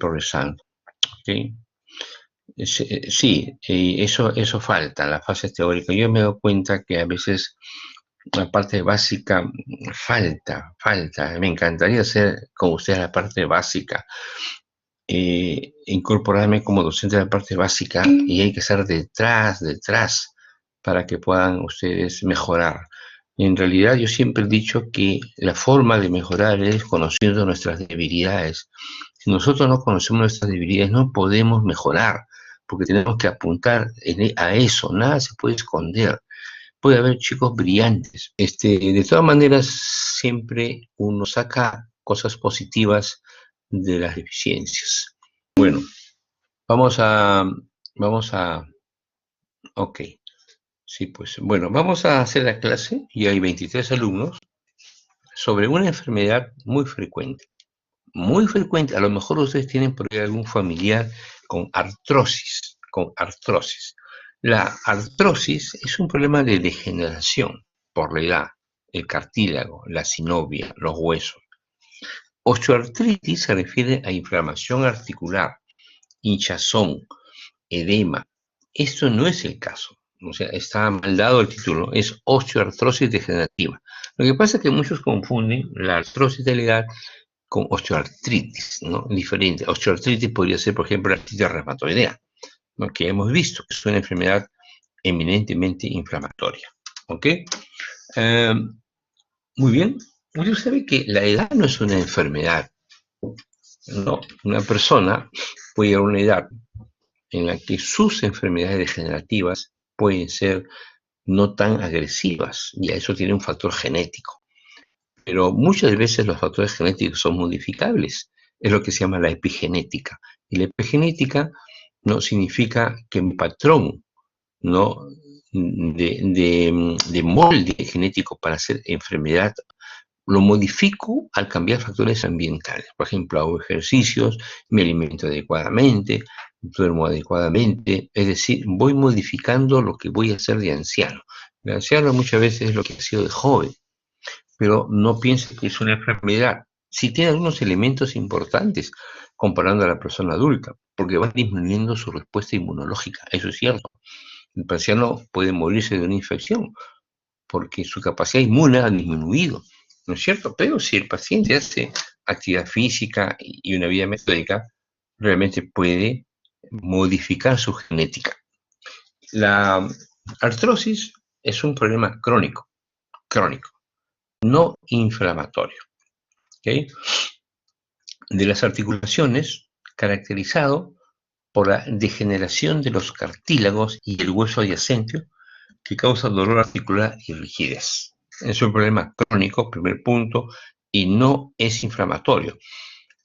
progresando. ¿Okay? Sí, eso falta, la fase teórica. Yo me doy cuenta que a veces la parte básica falta. Me encantaría hacer con ustedes la parte básica, incorporarme como docente de la parte básica y hay que ser detrás, para que puedan ustedes mejorar. En realidad yo siempre he dicho que la forma de mejorar es conociendo nuestras debilidades. Si nosotros no conocemos nuestras debilidades, no podemos mejorar, porque tenemos que apuntar a eso, nada se puede esconder. Puede haber chicos brillantes. De todas maneras, siempre uno saca cosas positivas de las deficiencias. Bueno, vamos a, ok, sí, pues, bueno, vamos a hacer la clase, y hay 23 alumnos, sobre una enfermedad muy frecuente, a lo mejor ustedes tienen por ahí algún familiar con artrosis. La artrosis es un problema de degeneración por la edad, el cartílago, la sinovia, los huesos. Osteoartritis se refiere a inflamación articular, hinchazón, edema. Esto no es el caso. O sea, está mal dado el título, es osteoartrosis degenerativa. Lo que pasa es que muchos confunden la artrosis de la edad con osteoartritis, ¿no? Diferente. Osteoartritis podría ser, por ejemplo, la artritis reumatoidea, ¿no? Que hemos visto que es una enfermedad eminentemente inflamatoria. ¿Ok? Muy bien. Usted sabe que la edad no es una enfermedad, ¿no? Una persona puede llegar a una edad en la que sus enfermedades degenerativas pueden ser no tan agresivas, y a eso tiene un factor genético. Pero muchas veces los factores genéticos son modificables. Es lo que se llama la epigenética. Y la epigenética no significa que mi patrón, ¿no?, de molde genético para hacer enfermedad lo modifico al cambiar factores ambientales. Por ejemplo, hago ejercicios, me alimento adecuadamente, duermo adecuadamente, es decir, voy modificando lo que voy a hacer de anciano. De anciano muchas veces es lo que ha sido de joven, pero no piense que es una enfermedad. Sí tiene algunos elementos importantes comparando a la persona adulta, porque va disminuyendo su respuesta inmunológica, eso es cierto. El anciano puede morirse de una infección porque su capacidad inmune ha disminuido, ¿no es cierto? Pero si el paciente hace actividad física y una vida metódica, realmente puede modificar su genética. La artrosis es un problema crónico, no inflamatorio, ¿okay? De las articulaciones, caracterizado por la degeneración de los cartílagos y el hueso adyacente, que causa dolor articular y rigidez. Es un problema crónico, primer punto, y no es inflamatorio.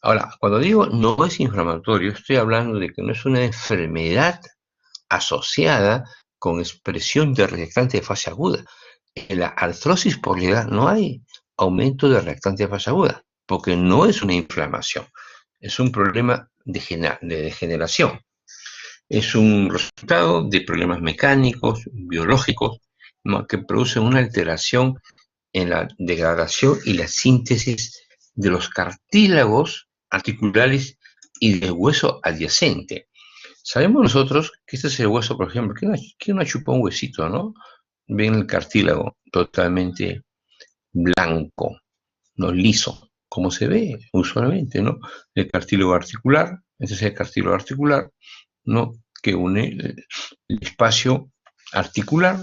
Ahora, cuando digo no es inflamatorio, estoy hablando de que no es una enfermedad asociada con expresión de reactante de fase aguda. En la artrosis por la edad no hay aumento de reactante de fase aguda, porque no es una inflamación, es un problema de degeneración. Es un resultado de problemas mecánicos, biológicos, ¿no?, que producen una alteración en la degradación y la síntesis de los cartílagos articulares y del hueso adyacente. Sabemos nosotros que este es el hueso, por ejemplo, que uno chupa un huesito, ¿no? Ven el cartílago totalmente blanco, no liso, como se ve usualmente, ¿no? El cartílago articular, ese es el cartílago articular, ¿no?, que une el espacio articular,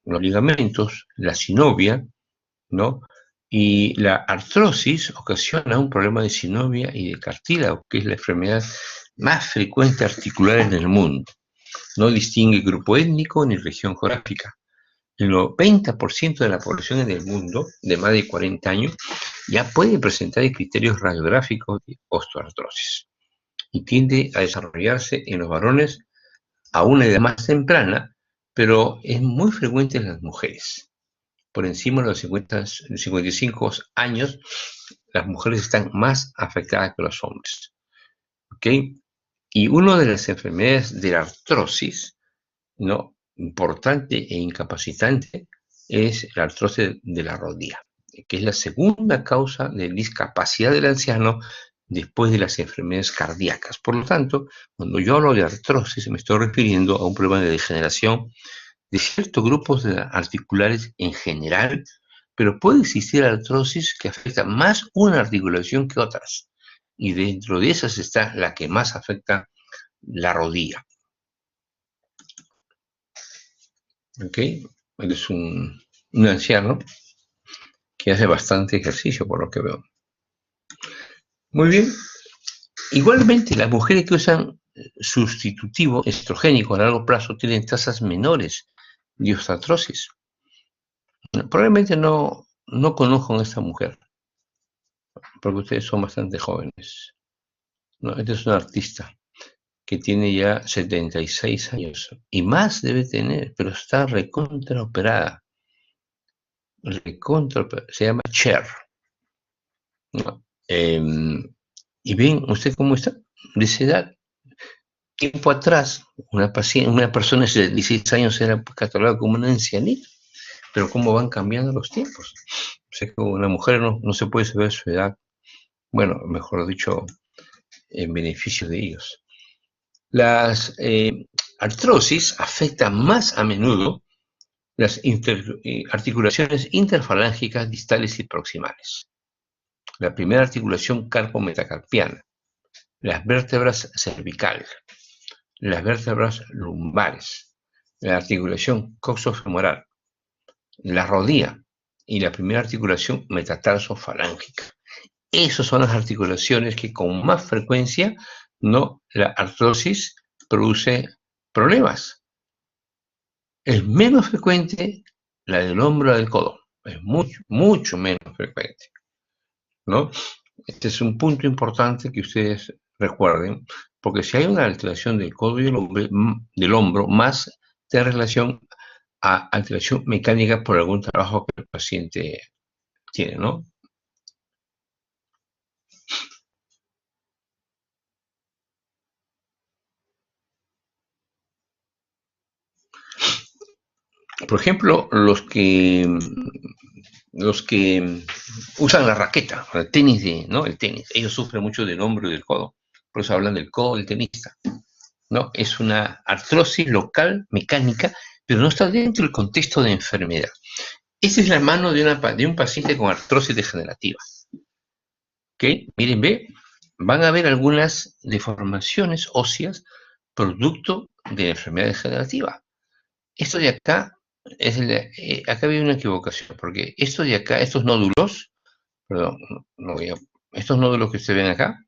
los ligamentos, la sinovia, ¿no? Y la artrosis ocasiona un problema de sinovia y de cartílago, que es la enfermedad más frecuente articular en el mundo. No distingue grupo étnico ni región geográfica. El 90% de la población en el mundo, de más de 40 años, ya puede presentar criterios radiográficos de osteoartrosis y tiende a desarrollarse en los varones a una edad más temprana, pero es muy frecuente en las mujeres. Por encima de los 55 años, las mujeres están más afectadas que los hombres. ¿Ok? Y una de las enfermedades de la artrosis, ¿no?, importante e incapacitante, es la artrosis de la rodilla, que es la segunda causa de discapacidad del anciano después de las enfermedades cardíacas. Por lo tanto, cuando yo hablo de artrosis, me estoy refiriendo a un problema de degeneración de ciertos grupos articulares en general, pero puede existir artrosis que afecta más una articulación que otras. Y dentro de esas está la que más afecta la rodilla. ¿Ok? Él es un anciano que hace bastante ejercicio, por lo que veo. Muy bien. Igualmente, las mujeres que usan sustitutivo estrogénico a largo plazo tienen tasas menores de osteoartrosis. Probablemente no conozco a esta mujer, porque ustedes son bastante jóvenes. No, esta es una artista que tiene ya 76 años y más debe tener, pero está recontraoperada. Se llama Cher. ¿No? Y ven, ¿usted cómo está? De esa edad. Tiempo atrás, una persona de 16 años era catalogada como una ancianita, pero cómo van cambiando los tiempos. O sea, que una mujer no se puede saber su edad, bueno, mejor dicho, en beneficio de ellos. Las artrosis afectan más a menudo las articulaciones interfalángicas distales y proximales. La primera articulación carpometacarpiana, las vértebras cervicales, las vértebras lumbares, la articulación coxofemoral, la rodilla y la primera articulación metatarsofalángica. Esas son las articulaciones que con más frecuencia la artrosis produce problemas. Es menos frecuente la del hombro o del codo. Es mucho, mucho menos frecuente, ¿no? Este es un punto importante que ustedes recuerden, porque si hay una alteración del codo y del hombro, más de relación a alteración mecánica por algún trabajo que el paciente tiene, ¿no? Por ejemplo, los que usan la raqueta, el tenis, ¿no? El tenis, ellos sufren mucho del hombro y del codo, por eso hablan del codo del tenista, ¿no? Es una artrosis local, mecánica, pero no está dentro del contexto de enfermedad. Esa es la mano de un paciente con artrosis degenerativa. ¿Ok? Miren, van a haber algunas deformaciones óseas producto de la enfermedad degenerativa. Esto de acá, acá había una equivocación, porque esto de acá, estos nódulos, perdón, estos nódulos que se ven acá,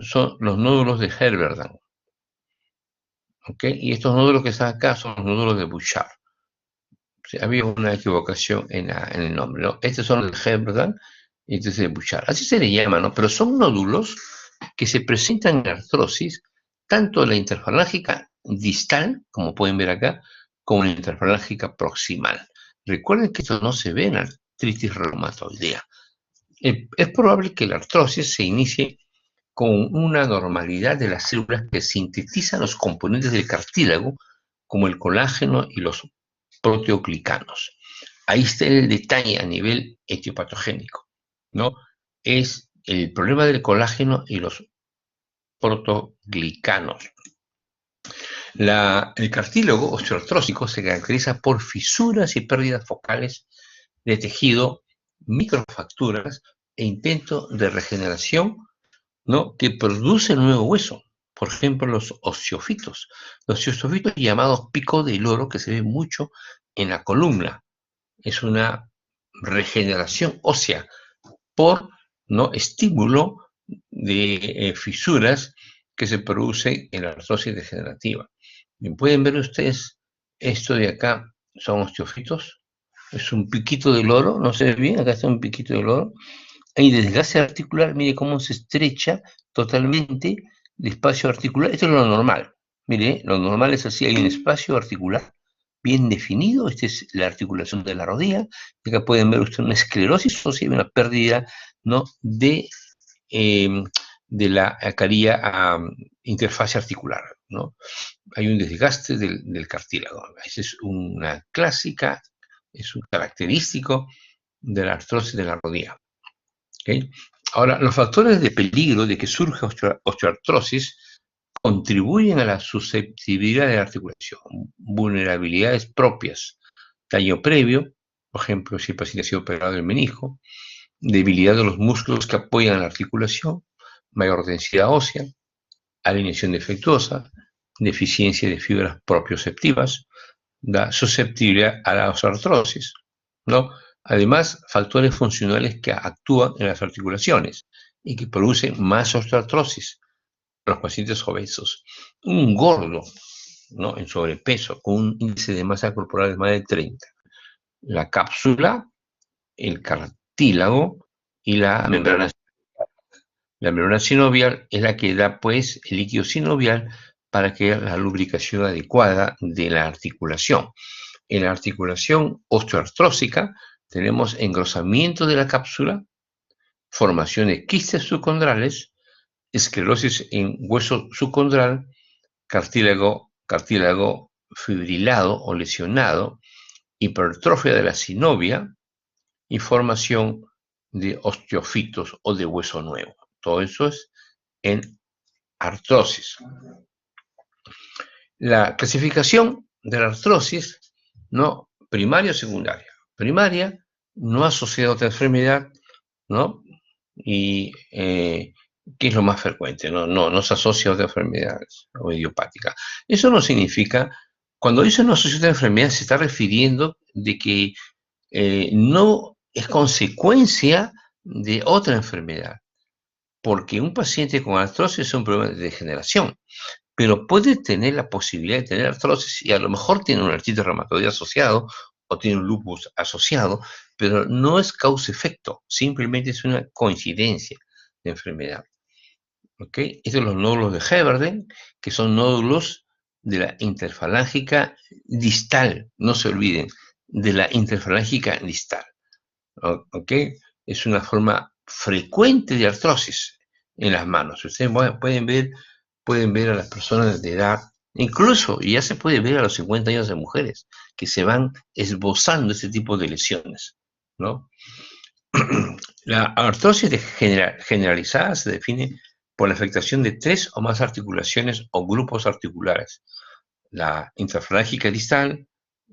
son los nódulos de Heberdan. ¿Ok? Y estos nódulos que están acá son los nódulos de Bouchard. O sea, había una equivocación en el nombre, ¿no? Estos son los de Heberdan y este es de Bouchard. Así se le llama, ¿no? Pero son nódulos que se presentan en artrosis, tanto la interfalángica distal, como pueden ver acá, como la interfalángica proximal. Recuerden que esto no se ve en artritis reumatoidea. Es probable que la artrosis se inicie con una normalidad de las células que sintetizan los componentes del cartílago, como el colágeno y los proteoglicanos. Ahí está el detalle a nivel etiopatogénico, ¿no? Es el problema del colágeno y los proteoglicanos. El cartílago osteoartrósico se caracteriza por fisuras y pérdidas focales de tejido, microfracturas e intento de regeneración, ¿no? Que produce el nuevo hueso. Por ejemplo, los osteofitos. Los osteofitos llamados pico de loro, que se ve mucho en la columna. Es una regeneración ósea por estímulo de fisuras que se produce en la artrosis degenerativa. ¿Pueden ver ustedes esto de acá? Son osteofitos. Es un piquito de loro, no se ve bien, acá está un piquito de loro. Hay desgaste articular, mire cómo se estrecha totalmente el espacio articular. Esto es lo normal. Mire, lo normal es así, hay un espacio articular bien definido. Esta es la articulación de la rodilla. Acá pueden ver ustedes una esclerosis o sea, una pérdida, ¿no? de la caría interfase articular, ¿no? Hay un desgaste del cartílago. Esa es una clásica, es un característico de la artrosis de la rodilla. ¿Okay? Ahora, los factores de peligro de que surja osteoartrosis contribuyen a la susceptibilidad de la articulación, vulnerabilidades propias, daño previo, por ejemplo, si el paciente ha sido operado del menisco, debilidad de los músculos que apoyan la articulación, mayor densidad ósea, alineación defectuosa, deficiencia de fibras propioceptivas, da susceptibilidad a la osteoartrosis, ¿no? Además, factores funcionales que actúan en las articulaciones y que producen más osteoartrosis. Los pacientes obesos, un gordo, ¿no?, en sobrepeso, con un índice de masa corporal de más de 30, la cápsula, el cartílago y la membrana. La membrana sinovial es la que da, pues, el líquido sinovial para que haya la lubricación adecuada de la articulación. En la articulación osteoartrósica tenemos engrosamiento de la cápsula, formación de quistes subcondrales, esclerosis en hueso subcondral, cartílago fibrilado o lesionado, hipertrofia de la sinovia y formación de osteofitos o de hueso nuevo. Todo eso es en artrosis. La clasificación de la artrosis, ¿no?, primaria o secundaria. Primaria, no asociada a otra enfermedad, ¿no? Y ¿qué es lo más frecuente? No se asocia a otra enfermedad o idiopática. Eso no significa, cuando dice no asocia a otra enfermedad, se está refiriendo de que no es consecuencia de otra enfermedad, porque un paciente con artrosis es un problema de degeneración, pero puede tener la posibilidad de tener artrosis y a lo mejor tiene un artritis reumatoide asociado o tiene un lupus asociado, pero no es causa-efecto, simplemente es una coincidencia de enfermedad. ¿Ok? Estos son los nódulos de Heberden, que son nódulos de la interfalángica distal, no se olviden, de la interfalángica distal. ¿Ok? Es una forma frecuente de artrosis en las manos. Ustedes pueden ver a las personas de edad, incluso ya se puede ver a los 50 años de mujeres, que se van esbozando este tipo de lesiones, ¿no? La artrosis generalizada se define por la afectación de 3 o más articulaciones o grupos articulares: la interfalángica distal,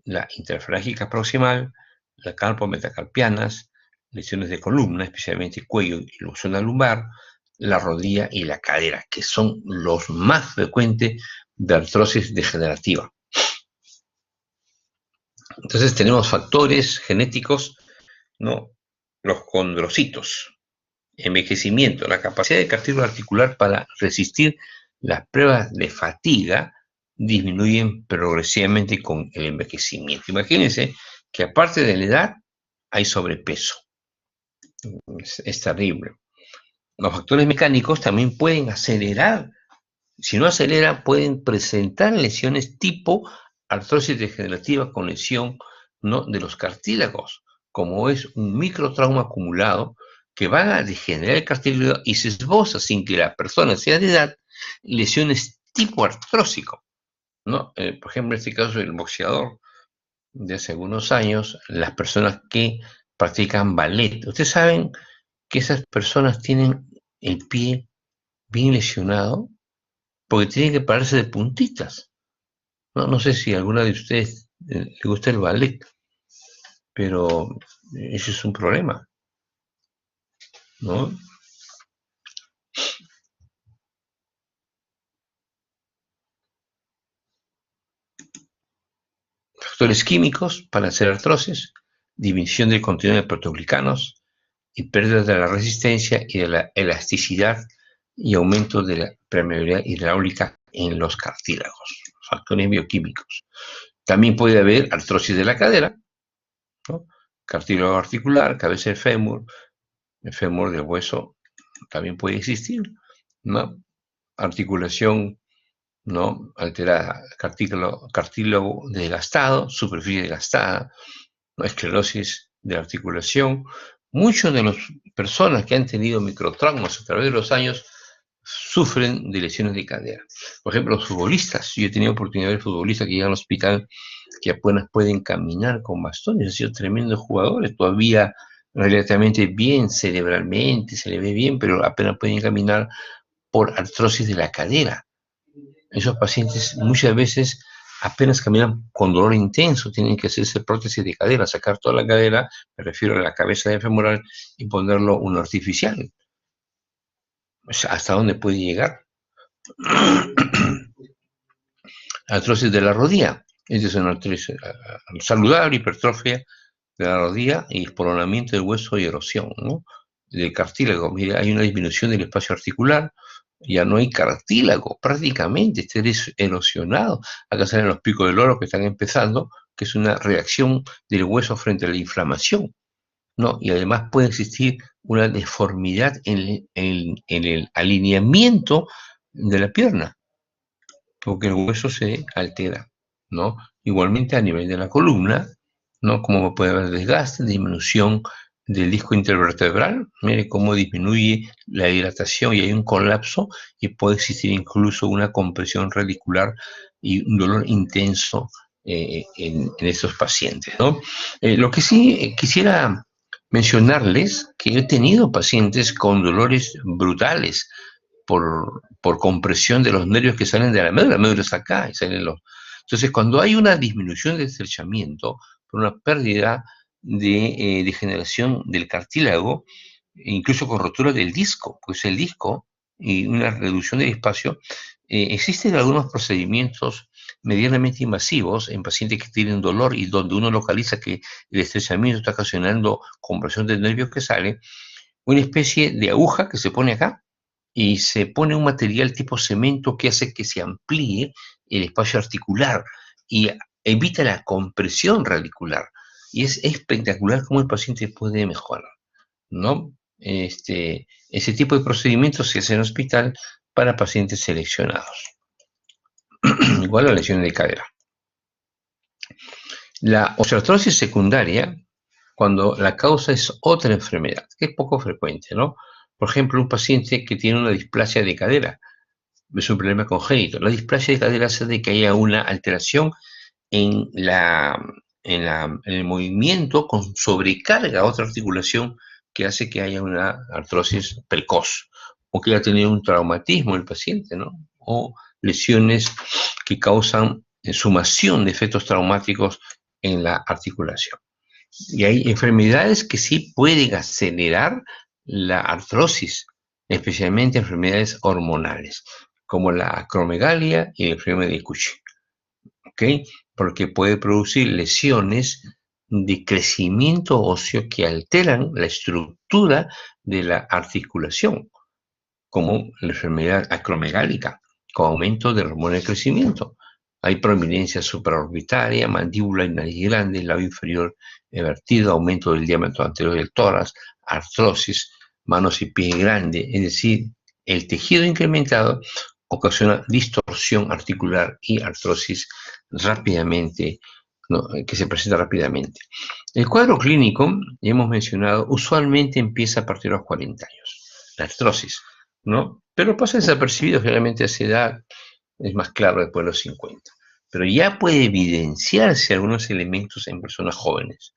la interfalángica proximal, la carpometacarpianas, lesiones de columna, especialmente cuello y la zona lumbar, la rodilla y la cadera, que son los más frecuentes de artrosis degenerativa. Entonces tenemos factores genéticos, ¿no? Los condrocitos, envejecimiento, la capacidad del cartílago articular para resistir las pruebas de fatiga disminuyen progresivamente con el envejecimiento. Imagínense que aparte de la edad hay sobrepeso. Es terrible. Los factores mecánicos también pueden acelerar, si no aceleran, pueden presentar lesiones tipo artrosis degenerativa con lesión, ¿no?, de los cartílagos, como es un microtrauma acumulado que va a degenerar el cartílago y se esboza sin que la persona sea de edad lesiones tipo artrósico, ¿no? Por ejemplo, en este caso del boxeador de hace algunos años, las personas que practican ballet. Ustedes saben que esas personas tienen el pie bien lesionado porque tienen que pararse de puntitas. No sé si a alguna de ustedes le gusta el ballet, pero ese es un problema, ¿no? Factores químicos para hacer artrosis, disminución del contenido de proteoglicanos y pérdida de la resistencia y de la elasticidad y aumento de la permeabilidad hidráulica en los cartílagos, factores bioquímicos. También puede haber artrosis de la cadera, ¿no? Cartílago articular, cabeza del el fémur del hueso también puede existir, ¿no? Articulación, ¿no?, alterada, cartílago desgastado, superficie desgastada, ¿no?, esclerosis de la articulación. Muchas de las personas que han tenido microtraumas a través de los años sufren de lesiones de cadera. Por ejemplo, los futbolistas. Yo he tenido oportunidad de ver futbolistas que llegan al hospital que apenas pueden caminar con bastones, han sido tremendos jugadores, todavía relativamente bien cerebralmente, se le ve bien, pero apenas pueden caminar por artrosis de la cadera. Esos pacientes muchas veces apenas caminan con dolor intenso, tienen que hacerse prótesis de cadera, sacar toda la cadera, me refiero a la cabeza de femoral, y ponerlo un artificial. O sea, ¿hasta dónde puede llegar? Artrosis de la rodilla. Esta es una artrosis saludable, hipertrofia de la rodilla y esporonamiento del hueso y erosión, ¿no? Del cartílago. Mire, hay una disminución del espacio articular, ya no hay cartílago, prácticamente está erosionado. Acá salen los picos del oro que están empezando, que es una reacción del hueso frente a la inflamación, ¿no? Y además puede existir una deformidad en el alineamiento de la pierna, porque el hueso se altera, ¿no? Igualmente a nivel de la columna, ¿no? Como puede haber desgaste, disminución del disco intervertebral, mire cómo disminuye la dilatación y hay un colapso y puede existir incluso una compresión radicular y un dolor intenso en estos pacientes, ¿no? Lo que sí quisiera mencionarles que he tenido pacientes con dolores brutales por compresión de los nervios que salen de la médula está acá y salen los... Entonces, cuando hay una disminución de estrechamiento, por una pérdida de degeneración del cartílago, incluso con rotura del disco, pues el disco y una reducción del espacio, existen algunos procedimientos medianamente invasivos en pacientes que tienen dolor y donde uno localiza que el estrechamiento está ocasionando compresión del nervio que sale, una especie de aguja que se pone acá y se pone un material tipo cemento que hace que se amplíe el espacio articular y evita la compresión radicular. Y es espectacular cómo el paciente puede mejorar, ¿no? Ese tipo de procedimientos se hace en el hospital para pacientes seleccionados. Igual la lesión de cadera. La osteoartrosis secundaria, cuando la causa es otra enfermedad, que es poco frecuente, ¿no? Por ejemplo, un paciente que tiene una displasia de cadera, es un problema congénito. La displasia de cadera hace de que haya una alteración en, en el movimiento con sobrecarga a otra articulación que hace que haya una artrosis precoz o que haya tenido un traumatismo el paciente, ¿no? O lesiones que causan sumación de efectos traumáticos en la articulación. Y hay enfermedades que sí pueden acelerar la artrosis, especialmente enfermedades hormonales, como la acromegalia y el enfermedad de Cushing, ¿ok? Porque puede producir lesiones de crecimiento óseo que alteran la estructura de la articulación, como la enfermedad acromegálica, con aumento del hormona de crecimiento. Hay prominencia supraorbitaria, mandíbula y nariz grande, labio inferior invertido, aumento del diámetro anterior del tórax, artrosis, manos y pies grandes, es decir, el tejido incrementado ocasiona distorsión articular y artrosis rápidamente, ¿no? Que se presenta rápidamente. El cuadro clínico, ya hemos mencionado, usualmente empieza a partir de los 40 años, la artrosis, ¿no? Pero pasa desapercibido, generalmente a esa edad es más claro después de los 50. Pero ya puede evidenciarse algunos elementos en personas jóvenes.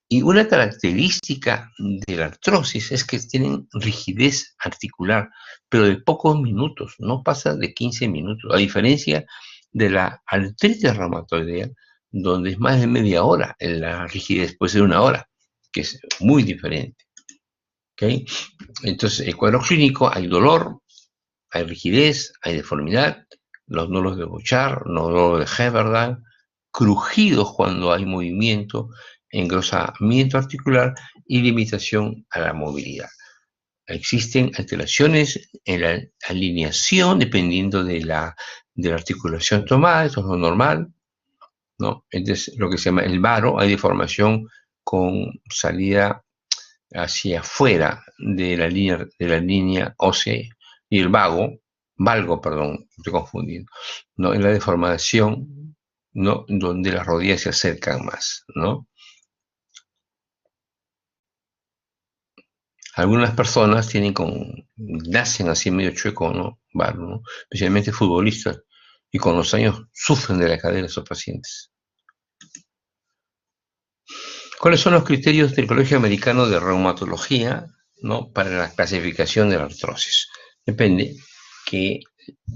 Y una característica de la artrosis es que tienen rigidez articular, pero de pocos minutos, no pasa de 15 minutos, a diferencia de la artritis reumatoidea, donde es más de media hora, la rigidez puede ser una hora, que es muy diferente. ¿Okay? Entonces, el cuadro clínico, hay dolor, hay rigidez, hay deformidad, los nódulos de Bouchard, nódulos de Heberdan, crujidos cuando hay movimiento, engrosamiento articular y limitación a la movilidad. Existen alteraciones en la alineación dependiendo de la articulación tomada, eso es lo normal, ¿no? Entonces, lo que se llama el varo, hay deformación con salida hacia afuera de la línea ósea y el valgo, perdón, estoy confundiendo, ¿no? En la deformación, ¿no? Donde las rodillas se acercan más, ¿no? Algunas personas nacen así medio chueco, ¿no? ¿no? Especialmente futbolistas, y con los años sufren de la cadera esos pacientes. ¿Cuáles son los criterios del Colegio Americano de Reumatología, ¿no?, para la clasificación de la artrosis? Depende qué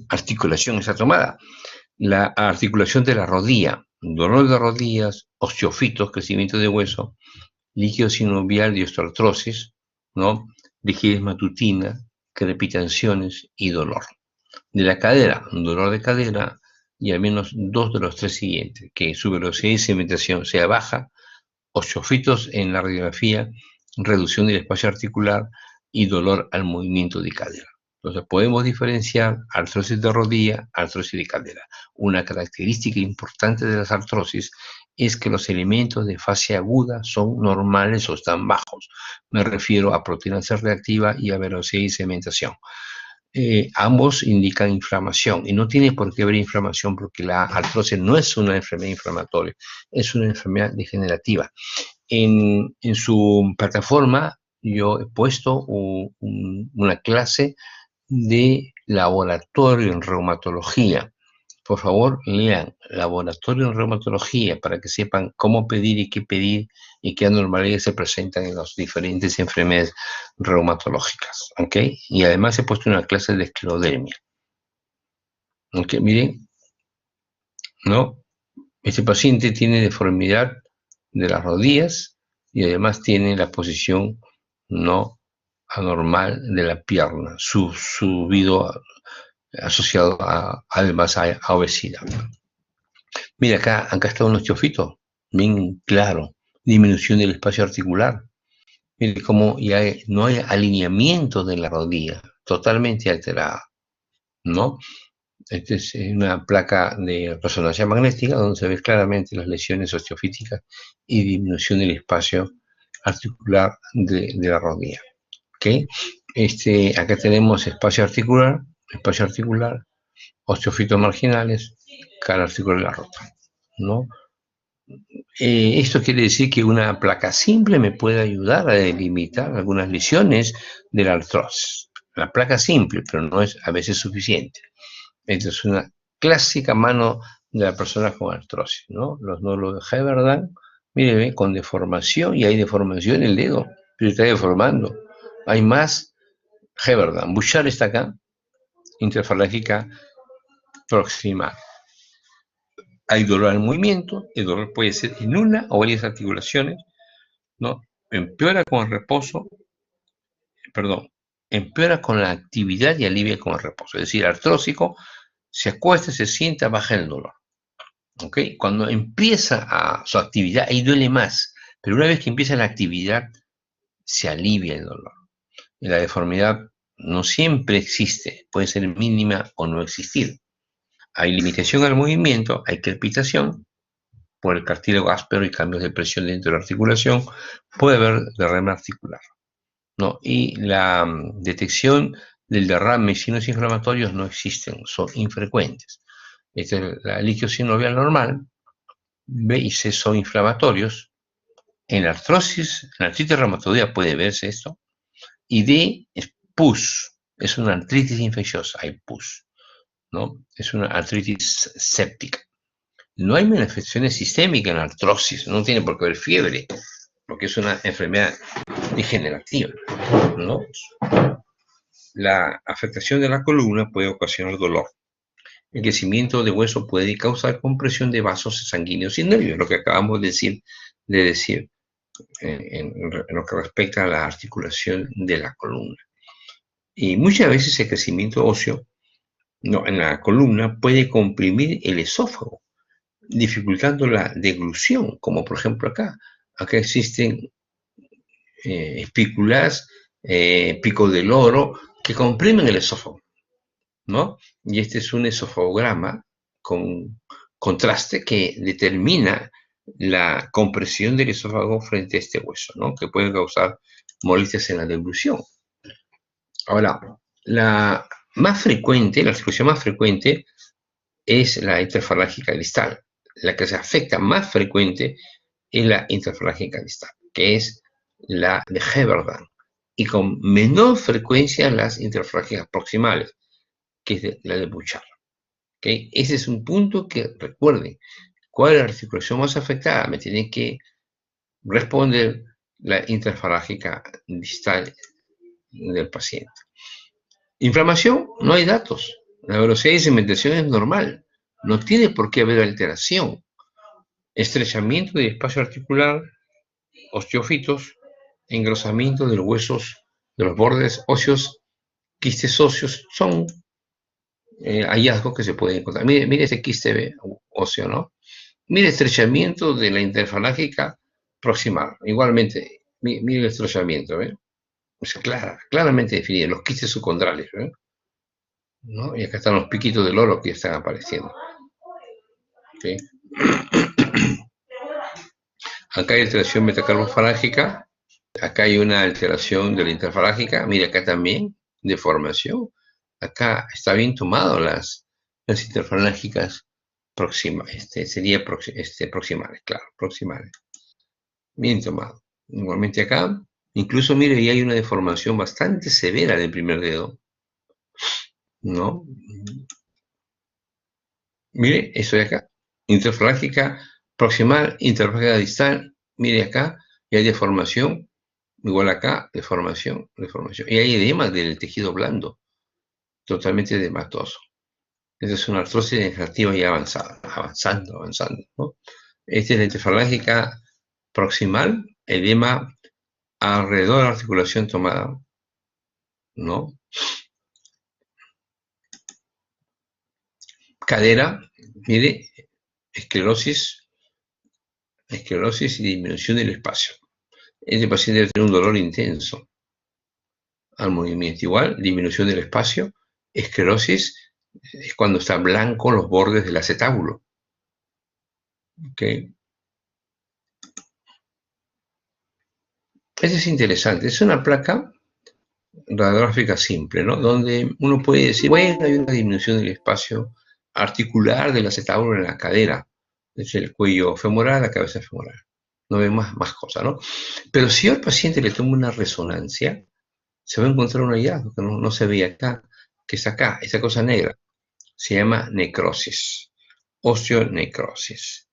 articulación está tomada. La articulación de la rodilla, dolor de rodillas, osteofitos, crecimiento de hueso, líquido sinovial y osteoartrosis, ¿no?, rigidez matutina, crepitaciones y dolor. De la cadera, dolor de cadera y al menos 2 de los 3 siguientes, que su velocidad de cementación sea baja, osteofitos en la radiografía, reducción del espacio articular y dolor al movimiento de cadera. Entonces podemos diferenciar artrosis de rodilla, artrosis de cadera. Una característica importante de las artrosis es que los elementos de fase aguda son normales o están bajos. Me refiero a proteína C reactiva y a velocidad de cementación. Ambos indican inflamación y no tiene por qué haber inflamación porque la artrosis no es una enfermedad inflamatoria, es una enfermedad degenerativa. En su plataforma yo he puesto una clase de laboratorio en reumatología. Por favor, lean laboratorio en reumatología para que sepan cómo pedir y qué anormalidades se presentan en las diferentes enfermedades reumatológicas. ¿Ok? Y además he puesto una clase de esclerodermia. ¿Ok? Miren, ¿no? Este paciente tiene deformidad de las rodillas y además tiene la posición no anormal de la pierna, subido asociado además a obesidad. Mira, acá está un osteofito, bien claro, disminución del espacio articular. Mire cómo ya no hay alineamiento de la rodilla, totalmente alterada, ¿no? Esta es una placa de resonancia magnética donde se ve claramente las lesiones osteofíticas y disminución del espacio articular de la rodilla. ¿Okay? Acá tenemos espacio articular, osteofitos marginales, cara articular rota, ¿no? Esto quiere decir que una placa simple me puede ayudar a delimitar algunas lesiones de la artrosis. La placa simple, pero no es a veces suficiente. Esta es una clásica mano de la persona con artrosis, ¿no? Los nódulos de Heberdan, mire, con deformación, y hay deformación en el dedo, pero está deformando. Hay más Heberdan. Bouchard está acá, interfalágica proximal. Hay dolor al movimiento, el dolor puede ser en una o varias articulaciones, ¿no? Empeora con el reposo, empeora con la actividad y alivia con el reposo. Es decir, artrósico, se acuesta, se sienta, baja el dolor. ¿Ok? Cuando empieza su actividad, ahí duele más, pero una vez que empieza la actividad, se alivia el dolor. Y la deformidad no siempre existe, puede ser mínima o no existir. Hay limitación al movimiento, hay crepitación por el cartílago áspero y cambios de presión dentro de la articulación, puede haber derrame articular, ¿no? Y la detección del derrame y signos inflamatorios no existen, son infrecuentes. Esta es la líquido sinovial normal. B y C son inflamatorios. En la artrosis, en la artritis reumatoidea puede verse esto. Y D es pus, es una artritis infecciosa, hay pus, ¿no? Es una artritis séptica. No hay manifestaciones sistémicas en la artrosis, no tiene por qué haber fiebre, porque es una enfermedad degenerativa, ¿no? La afectación de la columna puede ocasionar dolor. El crecimiento de hueso puede causar compresión de vasos sanguíneos y nervios, lo que acabamos de decir en lo que respecta a la articulación de la columna. Y muchas veces el crecimiento óseo en la columna puede comprimir el esófago, dificultando la deglución, como por ejemplo acá. Acá existen espículas, picos del oro, que comprimen el esófago, ¿no? Y este es un esofagograma con contraste que determina la compresión del esófago frente a este hueso, ¿no? Que puede causar molestias en la deglución. Ahora, la articulación más frecuente es la interfalágica distal. La que se afecta más frecuente es la interfalágica distal, que es la de Heberdan, y con menor frecuencia las interfalágicas proximales, que es la de Bouchard. ¿Okay? Ese es un punto que recuerden. ¿Cuál es la articulación más afectada? Me tienen que responde la interfalágica distal del paciente. Inflamación, no hay datos. La velocidad de cementación es normal. No tiene por qué haber alteración. Estrechamiento del espacio articular, osteofitos, engrosamiento de los huesos, de los bordes óseos, quistes óseos, son hallazgos que se pueden encontrar. Mire ese quiste óseo, ¿no? Mire estrechamiento de la interfalágica proximal. Igualmente, mire el estrechamiento, ¿eh? Es claramente definido, los quistes subcondrales, ¿eh? ¿No? Y acá están los piquitos del oro que están apareciendo. ¿Okay? Acá hay alteración metacarbofalágica, acá hay una alteración de la interfalágica, mire acá también, deformación. Acá está bien tomado las interfalágicas proximales, proximales, claro, proximales. Bien tomado. Igualmente acá, incluso mire, ahí hay una deformación bastante severa del primer dedo, ¿no? Mire, eso de acá, interfalágica proximal, interfalágica distal, mire acá, y hay deformación, igual acá, deformación, deformación. Y hay edema del tejido blando, totalmente edematoso. Esta es una artrosis degenerativa ya avanzada, avanzando, ¿no? Esta es la interfalágica proximal, edema alrededor de la articulación tomada, ¿no? Cadera, mire, esclerosis y disminución del espacio. Este paciente debe tener un dolor intenso al movimiento. Igual, disminución del espacio, esclerosis, es cuando está blanco los bordes del acetábulo. ¿Ok? Este es interesante. Es una placa radiográfica simple, ¿no? Donde uno puede decir, bueno, hay una disminución del espacio articular del acetábulo en la cadera, desde el cuello femoral a la cabeza femoral. No ve más cosas, ¿no? Pero si al paciente le toma una resonancia, se va a encontrar un hallazgo que no se ve acá, que es acá, esa cosa negra. Se llama necrosis, osteonecrosis,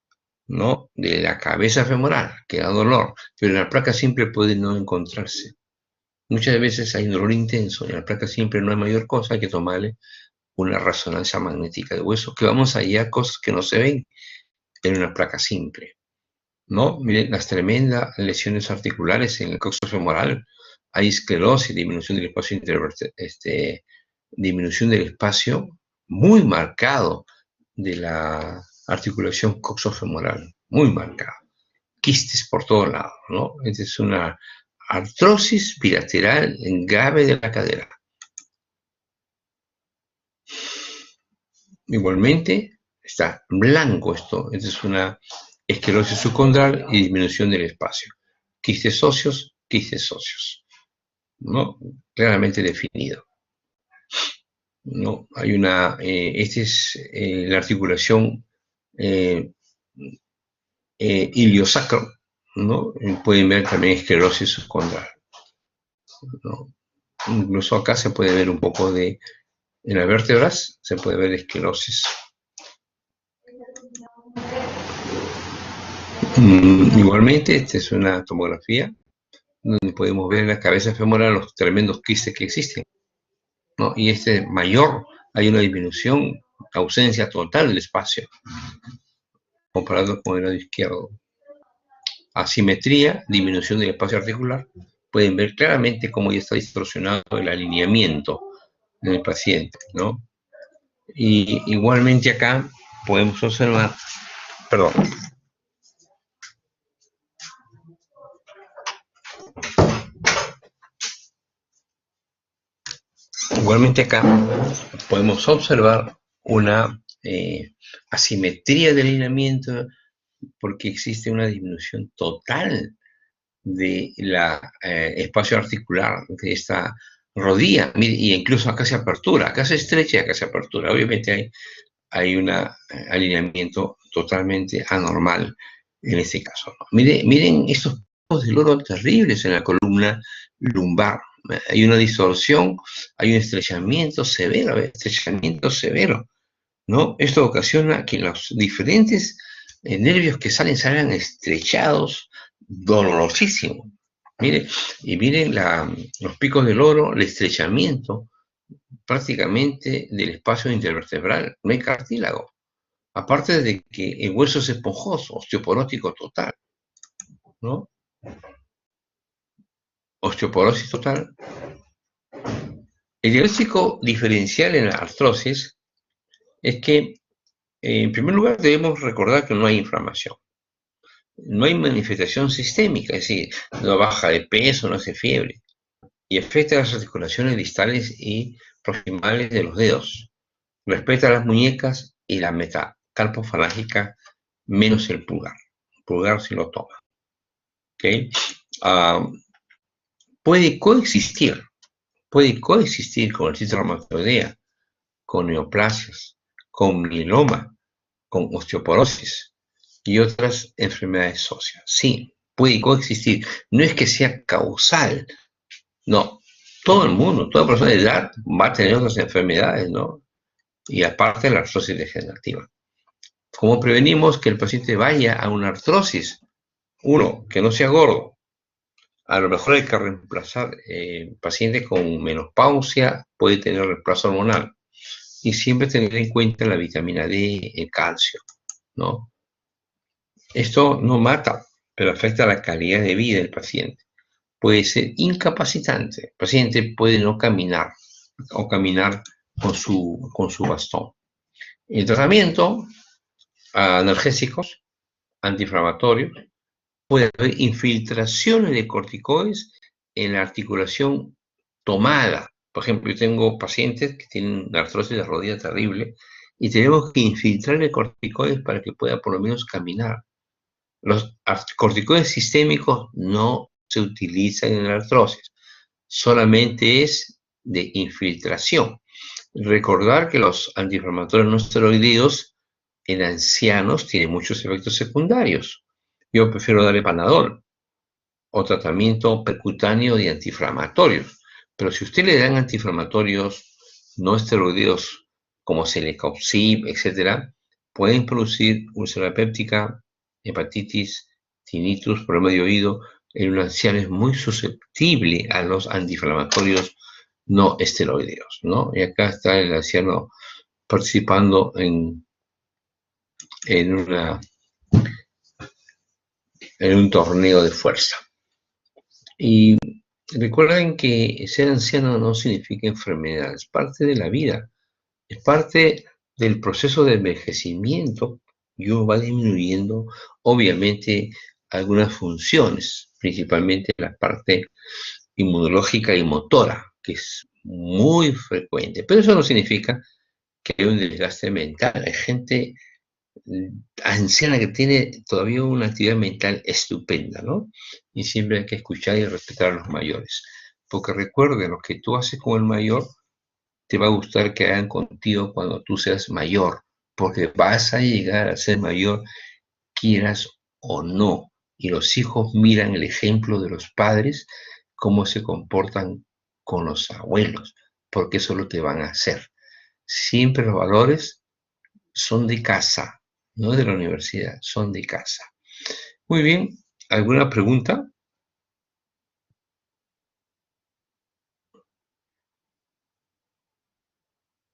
¿no? De la cabeza femoral, que da dolor, pero en la placa simple puede no encontrarse. Muchas veces hay un dolor intenso y en la placa simple no hay mayor cosa, hay que tomarle una resonancia magnética de hueso, que vamos a hallar cosas que no se ven en una placa simple, ¿no? Miren las tremendas lesiones articulares en el coxo femoral, hay esclerosis, disminución del espacio disminución del espacio muy marcado de la articulación coxofemoral, muy marcado. Quistes por todos lados, ¿no? Esta es una artrosis bilateral grave de la cadera. Igualmente, está blanco esto. Esta es una esclerosis subcondral y disminución del espacio. Quistes óseos, ¿no? Claramente definido. ¿No? Hay una, esta es la articulación iliosacro, ¿no? Pueden ver también esclerosis subcondral, ¿no? Incluso acá se puede ver un poco de, en las vértebras se puede ver esclerosis. Igualmente, esta es una tomografía donde podemos ver en la cabeza femoral los tremendos quistes que existen, ¿no? Y este mayor, hay una disminución, ausencia total del espacio, comparado con el lado izquierdo. Asimetría, disminución del espacio articular. Pueden ver claramente cómo ya está distorsionado el alineamiento del paciente, ¿no? Y igualmente acá podemos observar, perdón, igualmente acá podemos observar una asimetría del alineamiento porque existe una disminución total de la espacio articular de esta rodilla, y incluso acá se apertura, acá se estrecha y acá se apertura. Obviamente hay un alineamiento totalmente anormal en este caso, ¿no? Miren estos puntos de loro terribles en la columna lumbar. Hay una distorsión, hay un estrechamiento severo, ¿no? Esto ocasiona que los diferentes nervios que salgan estrechados, dolorosísimo. Mire, y miren los picos del oro, el estrechamiento prácticamente del espacio intervertebral, no hay cartílago. Aparte de que el hueso es esponjoso, osteoporótico total, ¿no? Osteoporosis total. El diagnóstico diferencial en la artrosis es que, en primer lugar, debemos recordar que no hay inflamación. No hay manifestación sistémica, es decir, no baja de peso, no hace fiebre. Y afecta las articulaciones distales y proximales de los dedos. Respeta las muñecas y la metacarpofalángica, menos el pulgar. El pulgar se lo toma. ¿Okay? Uh, puede coexistir con artritis reumatoidea, con neoplasias, con mieloma, con osteoporosis y otras enfermedades óseas. Sí, puede coexistir. No es que sea causal, no. Todo el mundo, toda persona de edad va a tener otras enfermedades, ¿no? Y aparte la artrosis degenerativa. ¿Cómo prevenimos que el paciente vaya a una artrosis? Uno, que no sea gordo. A lo mejor hay que reemplazar pacientes con menopausia, puede tener reemplazo hormonal. Y siempre tener en cuenta la vitamina D, el calcio, ¿no? Esto no mata, pero afecta la calidad de vida del paciente. Puede ser incapacitante. El paciente puede no caminar o caminar con su bastón. El tratamiento, analgésicos, antiinflamatorios, puede haber infiltraciones de corticoides en la articulación tomada. Por ejemplo, yo tengo pacientes que tienen una artrosis de rodilla terrible y tenemos que infiltrarle corticoides para que pueda por lo menos caminar. Los corticoides sistémicos no se utilizan en la artrosis, solamente es de infiltración. Recordar que los antiinflamatorios no esteroideos en ancianos tienen muchos efectos secundarios. Yo prefiero darle Panadol o tratamiento percutáneo de antiinflamatorios. Pero si usted le dan antiinflamatorios no esteroideos como Celecoxib, etc., pueden producir úlcera péptica, hepatitis, tinnitus, problema de oído. En un anciano es muy susceptible a los antiinflamatorios no esteroideos, ¿no? Y acá está el anciano participando en, una, en un torneo de fuerza. Y recuerden que ser anciano no significa enfermedad, es parte de la vida, es parte del proceso de envejecimiento y uno va disminuyendo, obviamente, algunas funciones, principalmente la parte inmunológica y motora, que es muy frecuente. Pero eso no significa que hay un desgaste mental. Hay gente anciana que tiene todavía una actividad mental estupenda, ¿no? Y siempre hay que escuchar y respetar a los mayores. Porque recuerden, lo que tú haces con el mayor, te va a gustar que hagan contigo cuando tú seas mayor, porque vas a llegar a ser mayor, quieras o no. Y los hijos miran el ejemplo de los padres, cómo se comportan con los abuelos, porque eso lo te van a hacer. Siempre los valores son de casa, no de la universidad, son de casa. Muy bien, ¿alguna pregunta?